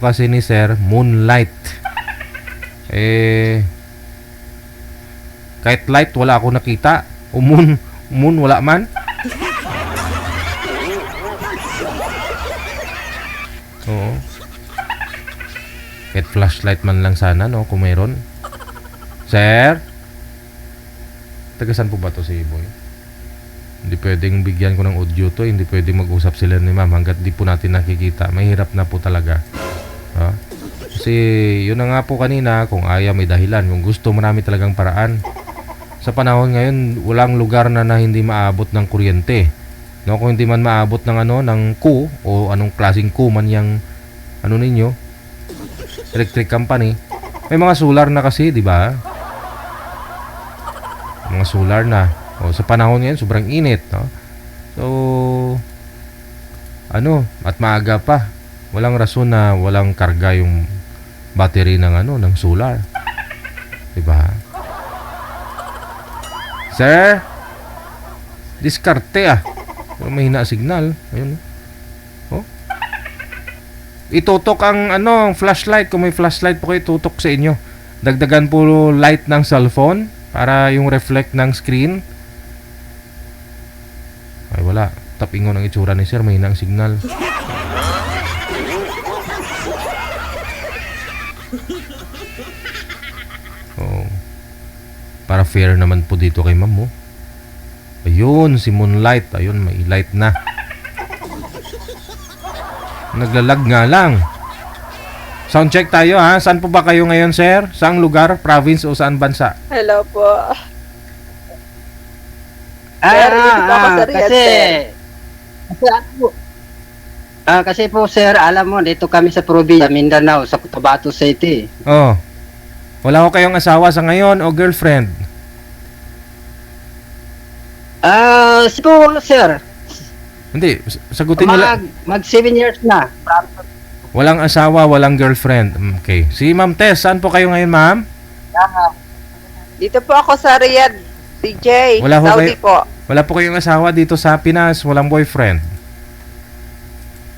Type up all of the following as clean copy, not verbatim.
kasi ni Sir, Moonlight. Kahit light, wala ako nakita. Moon, wala man. Oo. Kahit flashlight man lang sana, no? Kung mayroon. Sir? Tagasan po ba to si Boy? Hindi pwedeng bigyan ko ng audio to. Hindi pwedeng mag-usap sila ni ma'am hanggat di po natin nakikita. Mahirap na po talaga. Ha? Kasi yun na nga po kanina, kung ayaw may dahilan. Kung gusto, marami talagang paraan. Sa panahon ngayon, walang lugar na hindi maabot ng kuryente. No, kung hindi man maabot ng ng Ku o anong klaseng Ku man yang ninyo, electric company, may mga solar na kasi, di ba? Mga solar na. O sa panahon ngayon, sobrang init, no? So at maaga pa. Walang rason na walang karga yung battery ng ng solar. Di ba? Sir, diskarte Pero mahina signal. Ayun. Oh. Itutok ang flashlight. Kung may flashlight po kayo, tutok sa inyo. Dagdagan po light ng cellphone para yung reflect ng screen. Ay wala. Tapingon ang itsura ni Sir. Mahina ang signal. Oh. Para fair naman po dito kay ma'am mo. Ayun, si Moonlight. Ayun, may light na. Naglalag nga lang. Sound check tayo ha. Saan po ba kayo ngayon, sir? Saang lugar, province o saan bansa? Hello po. Sir, dito po ako sa Riyadh, sir. Kasi po sir, alam mo, dito kami sa probinsya, Mindanao, sa Cotabato City. Oh. Wala ko kayong asawa sa ngayon o girlfriend? Po sir. Hindi, sagutin nyo lang. Mag 7 years na. Walang asawa, walang girlfriend. Okay. Si Ma'am Tess, saan po kayo ngayon, ma'am? Dito po ako sa Riyadh, DJ. Wala Saudi po. Wala po kayong asawa dito sa Pinas, walang boyfriend.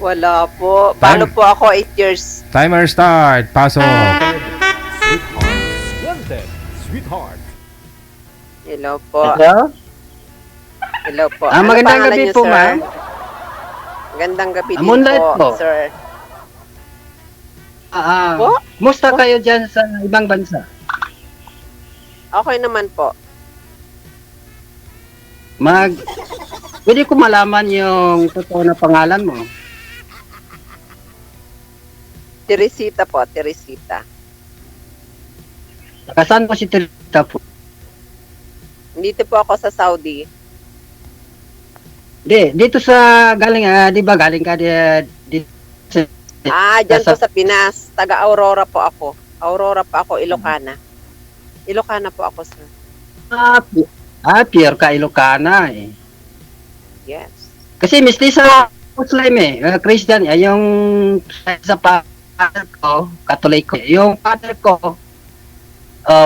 Wala po. Paano po ako 8 years? Timer start. Pasok. Sweetheart. Hello po. Hello? Hello po. Magandang pangalan gabi niyo, po, sir? ma'am. Magandang gabi din Moonlight po, po. sir. Po? Musta kayo dyan sa ibang bansa? Okay naman po. Pwede ko malaman yung totoo na pangalan mo? Teresita po, Teresita. Saan mo si Terita po? Dito po ako sa Saudi. Dito sa galing, di ba galing ka dito Dyan po sa Pinas. Taga Aurora po ako. Aurora po ako, Ilocana. Ilocana po ako, sir. Pure ka Ilocana eh. Yes. Kasi misti sa Muslim Christian, yung sa father ko, Katoliko. Yung father ko,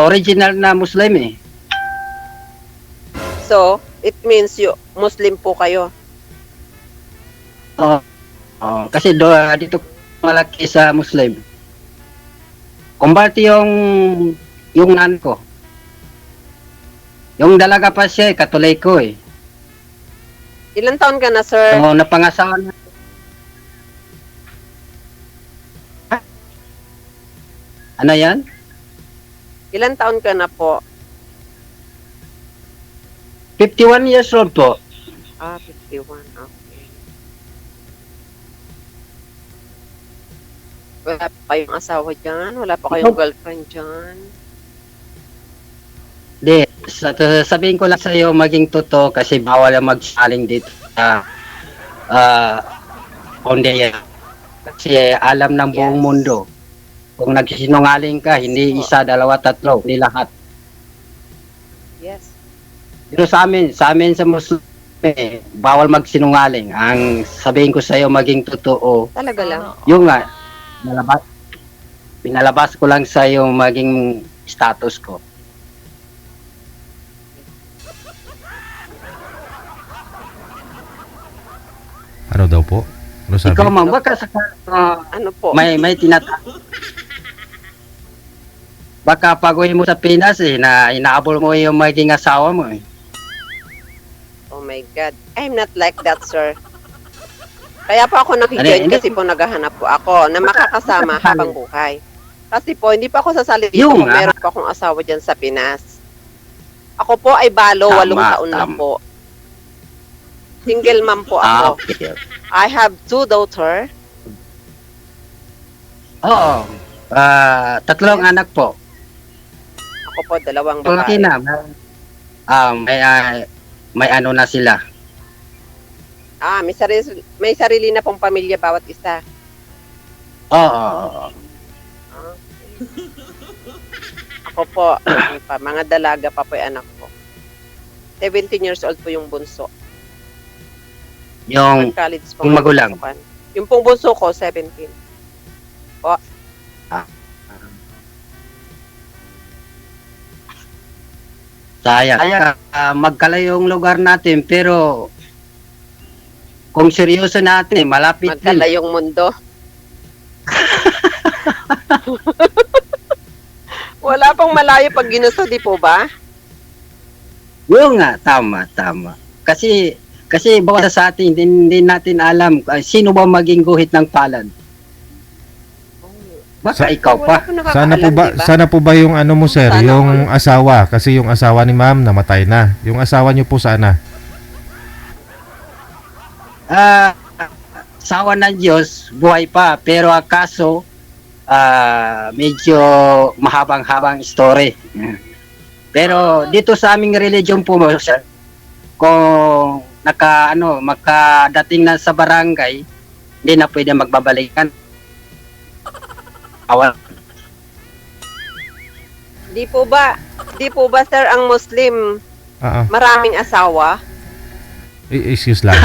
original na Muslim eh. So, it means you Muslim po kayo. Kasi dito malaki sa Muslim. Kumbarte yung nan ko. Yung dalaga pa siya, Katoliko eh. Ilan taon ka na, sir? So, napangasawa na. Ano yan? Ilan taon ka na po? 51 years old po. 51. Okay. Wala pa kayong asawa dyan? Wala pa kayong girlfriend dyan? Sabihin ko lang sa iyo maging totoo kasi bawal ang magsaling dito sa Pondeya. Kasi alam ng buong mundo. Kung nagsisinungaling ka, hindi isa, dalawa, tatlo, hindi lahat. Yes. Pero sa amin sa Muslim, bawal magsinungaling. Ang sabihin ko sa iyo maging totoo. Talaga lang. Yung nga, pinalabas ko lang sa iyo maging status ko. Ano daw po? Ano sabi? Ikaw ma'am, baka sa Ano po? may tinatawag. Baka pag-uwi mo sa Pinas na inaabol mo yung maging asawa mo Oh my God. I'm not like that, sir. Kaya po ako nakijoin Hindi. kasi po naghahanap po ako na makakasama habang buhay. Kasi po, hindi pa ako sasali dito Yung kung nga. meron pa akong asawa dyan sa Pinas. Ako po ay balo, Tama, 8 taon na tama. po. Single mom po ako. Okay. I have 2 daughters. Oo. 3 anak po. Ako po, 2 Okay babae. na. May ano na sila. May sarili na pong pamilya bawat isa. Oo. Ako po, ano pa, mga dalaga pa po yung anak ko. 17 years old po yung bunso. Yung College po. yung magulang. Yung pong bunso ko, 17. sayang. Magkalayong lugar natin pero kung seryoso natin, malapit din. Magkalayong mundo. Wala pang malayo pag ginusto, di po ba? Yung nga, tama. Kasi bawat sa atin, hindi natin alam sino ba maging guhit ng palad. Baka ikaw pa. Wala po Sana po nakakaalam, ba, di ba? sana po ba yung ano mo, sir, Sana yung asawa? Kasi yung asawa ni ma'am namatay na. Yung asawa niyo po sana. Sawa ng Diyos, buhay pa. Pero akaso, medyo mahabang-habang story. Pero dito sa aming religion po, sir, kung makadating na sa barangay, hindi na pwede magbabalikan. Awal. Di po ba, sir, ang Muslim maraming asawa? Excuse lang.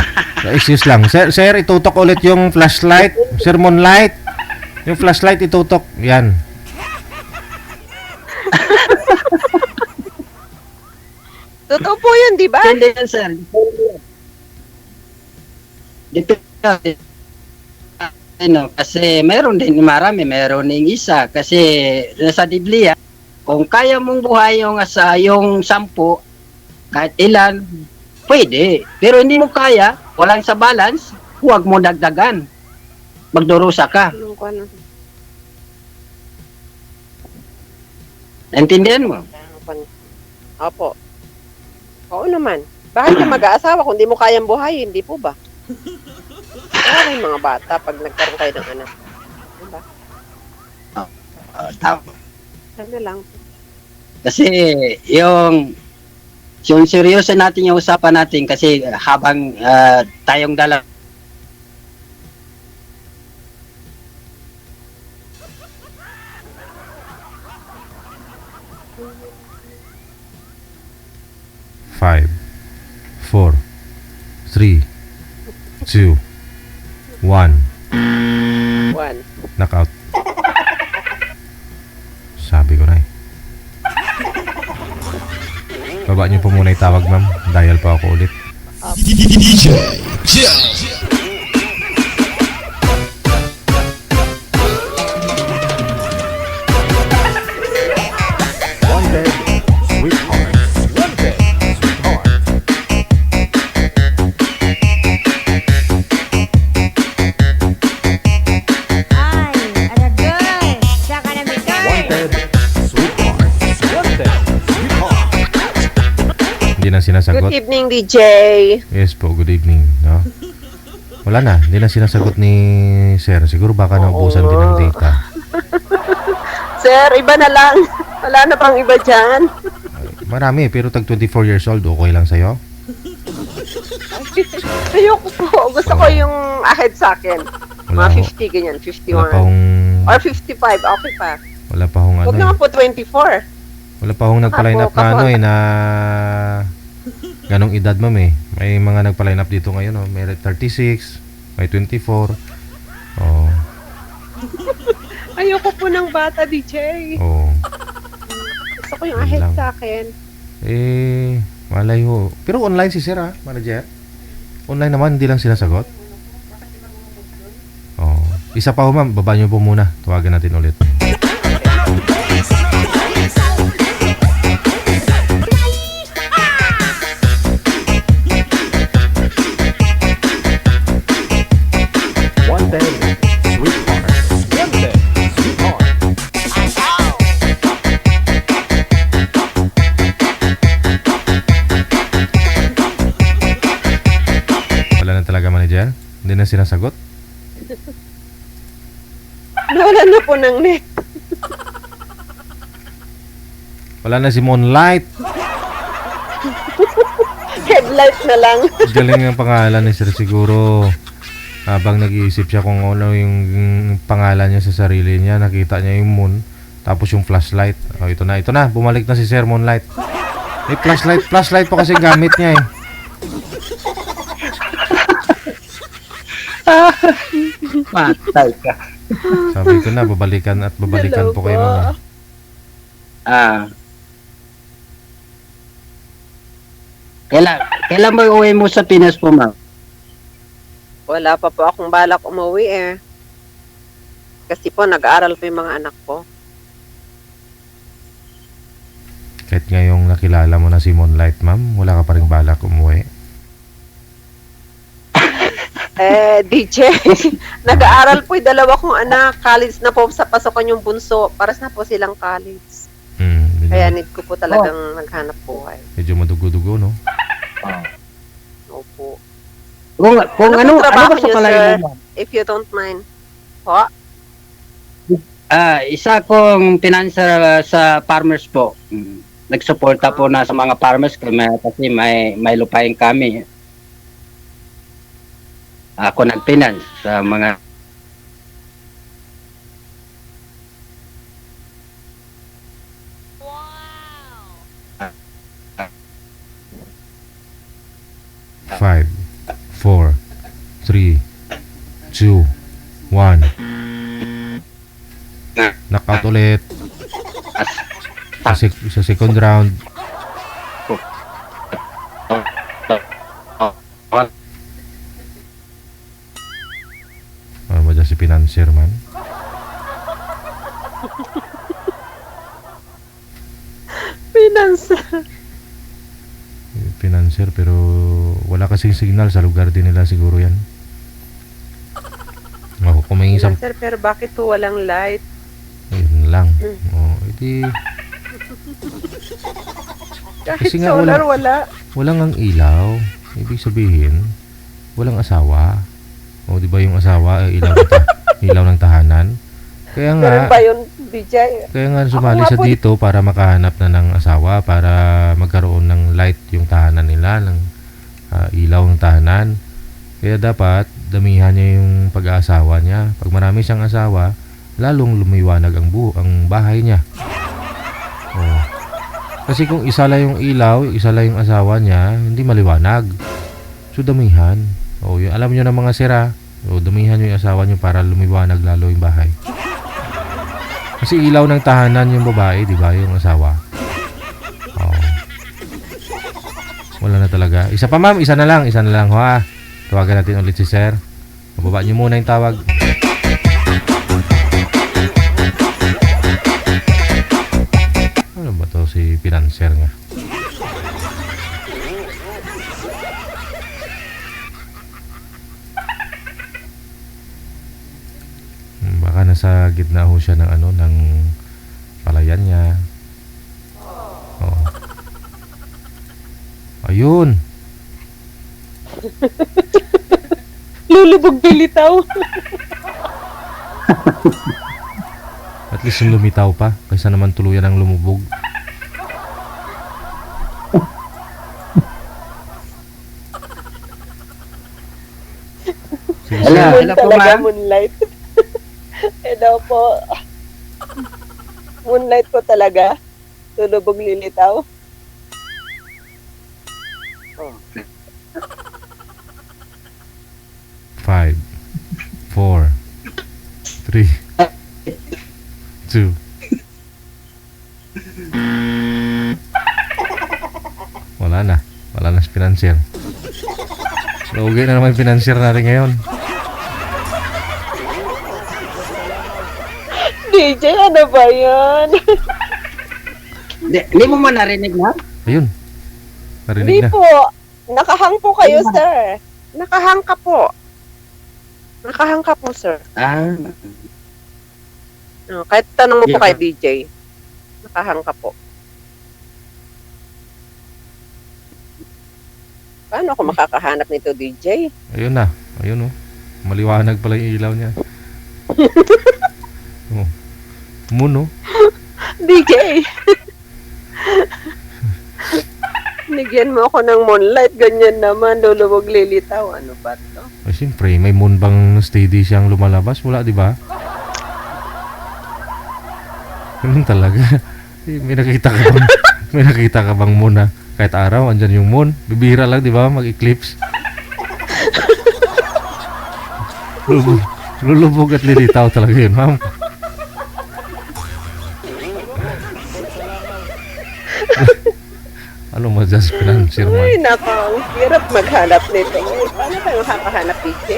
Excuse lang. Sir, itutok ulit yung flashlight. Sermon light. Yung flashlight itutok. Yan. Totoo po yun, di ba? Depende yan, sir. Depende. Ano, kasi meron din marami, meron ding isa. Kasi sa Biblia, kung kaya mong buhay yung 10, kahit ilan, pwede. Pero hindi mo kaya, walang sa balance, huwag mo dagdagan. Magdurusa ka. Anong ko, ano? Naintindihan mo? Opo. Oo naman. Bakit ka mag-aasawa kung di mo kayang buhayin? Hindi po ba? Kaya kayong mga bata pag nagkaroon kayo ng anak. Diba? Tama. Sana lang. Kasi yung seryoso natin yung usapan natin kasi habang tayong dalawa Five, 4, 3, 2, 1. 1. Knockout. Sabi ko na eh. Baba niyo po muna itawag, ma'am. Dial pa ako ulit. Wanted, sweetheart. Wanted, sweetheart. Ay, aragay! Saka na bitoy! Wanted, sweetheart. Wanted, sweetheart. Hindi na sinasagot. Good evening, DJ. Yes po, good evening. No? Wala na, hindi na sinasagot ni Sir. Siguro baka naubusan din ng data. Sir, iba na lang. Wala na pang iba dyan. Marami, pero tag 24 years old, okay lang sa'yo? Ayoko po. Gusto ko yung ahead sa akin. Wala Mga ho. 50 ganyan, Wala 51. pa hong, Or 55, okay pa. wala pa hong ano Huwag eh. naman po 24. Wala pa hong nagpa-line up na ano eh, na ganong edad, ma'am eh. May mga nagpa-line up dito ngayon, oh. May 36, may 24. Oh, Ayoko po ng bata, DJ. oh. Gusto ko yung Yun ahead lang. sa akin. Eh, malay ho. Pero online si Sir, ha, manager? Online naman, hindi lang sinasagot. Isa pa ho ma'am, baba nyo po muna. Tawagan natin ulit. Wanted, sweetheart. Wanted, sweetheart. Wala na talaga manager? Hindi na sinasagot? Nawala na po ng net. Wala na si Moonlight. Headlight na lang. Galing ang pangalan ni Sir siguro. Habang nag-iisip siya kung ano yung pangalan niya sa sarili niya, nakita niya yung moon, tapos yung flashlight. Oh, ito na. Bumalik na si Sir Moonlight. May flashlight pa kasi gamit niya eh. Patay ka. Sabi ko na, babalikan Hello po kayo po. mamaya. Kailan mo uwi mo sa Pinas po, ma'am? Wala pa po akong balak umuwi eh. Kasi po, nag-aaral pa yung mga anak ko. Kahit ngayong nakilala mo na si Moonlight, ma'am, wala ka pa rin balak umuwi. DJ, nag-aaral po yung dalawa kong anak. College na po sa pasokan yung bunso. Paras na po silang college. Kaya need ko po talagang maghanap buhay. Medyo madugo-dugo, no? Opo. Kung ano pong trabaho ba sa niyo, palagay sir? mo, ma'am? If you don't mind. Po? Isa kong pinanser sa farmers po. Nagsuporta po na sa mga farmers kasi may lupain kami. Ako nag-finance sa mga Five, 4, 3, 2, 1. Knockout ulit. Sa second round. Ano ba dyan si Financier man? Finance. Financier pero wala kasing signal sa lugar din nila siguro yan. Oh, kung may isang Sir, pero bakit po walang light? yun lang. Oh, edi Kahit Kasi nga solar, wala. walang ang ilaw. Ibig sabihin, walang asawa. O di ba yung asawa ay ilaw ng tahanan? Kaya nga Meron ba yun, DJ? Kaya nga sumali Ako nga siya po- dito para makahanap na ng asawa, para magkaroon ng light yung tahanan nila, ng ilaw ng tahanan. Kaya dapat damihan niya yung pag-aasawa niya. Pag marami siyang asawa, lalong lumiwanag ang bahay niya. Oh. Kasi kung isa lang yung ilaw, isa lang yung asawa niya, hindi maliwanag. So damihan. Oh, yun, alam niyo na mga sira. So damihan niyo yung asawa niyo para lumiwanag lalo yung bahay. Kasi ilaw ng tahanan yung babae, di ba? Yung asawa. Oh. Wala na talaga. Isa pa ma'am, isa na lang, ha. Tawagan natin ulit si sir. Mababa niyo muna yung tawag. Ano ba to si Financier nga? Baka nasa gitna ho siya ng ng palayan niya. Oh. Ayun. Lulubog bilitaw. At least lumitaw pa kaysa naman tuluyan ang lumubog. Sige, Hello. sir. Hello po, Talaga ma'am. moonlight. Hello po. Moonlight po talaga. Lulubog lilitaw. Oh. 5, 4, 3, 2. Wala na si financier. Lugi na naman yung financier natin ngayon. DJ, ano ba yan? Hindi mo man narinig na? Ayun. Narinig Hindi na. po. Nakahang po kayo, sir. Nakahang ka po. Nakahang ka po, sir. Ah, Kahit tanong mo po Yeah. kay DJ. Nakahang ka po. Paano ako makakahanap nito, DJ? Ayun na. Ayun oh. Maliwanag pala yung ilaw niya. Oh. Moon oh. DJ! Nigyan mo ako ng moonlight, ganyan naman, lulubog lilitaw. Ano ba to? Ay, siyempre, may moon bang steady siyang lumalabas? Wala, di ba? Ganun talaga. Eh, may nakita ka bang moon na kahit araw, andyan yung moon? Bibihira lang, di ba? Mag-eclipse. Lulubog at lilitaw talaga yun, ma'am. Ano mo, just financier man? Ay, nako, ang hirap maghanap nito. Paano tayo makakahanap, DJ?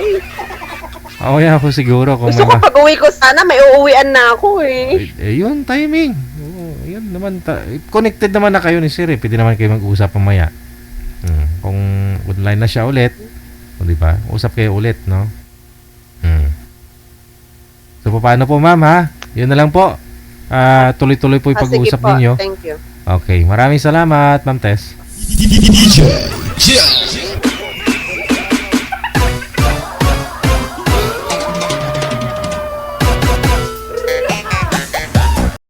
Kaya ako siguro kung Gusto ko pag uwi ko sana, may uuwian na ako eh. yun, timing. Oo, yun naman. Connected naman na kayo ni Sir eh. Pwede naman kayo mag-usap mamaya. Kung online na siya ulit, o di ba? Usap kayo ulit, no? So, paano po, ma'am, ha? Yun na lang po. Tuloy-tuloy po yung Sige pag-uusap po, ninyo. thank you. Okay, maraming salamat, Ma'am Tess. DJ Jazz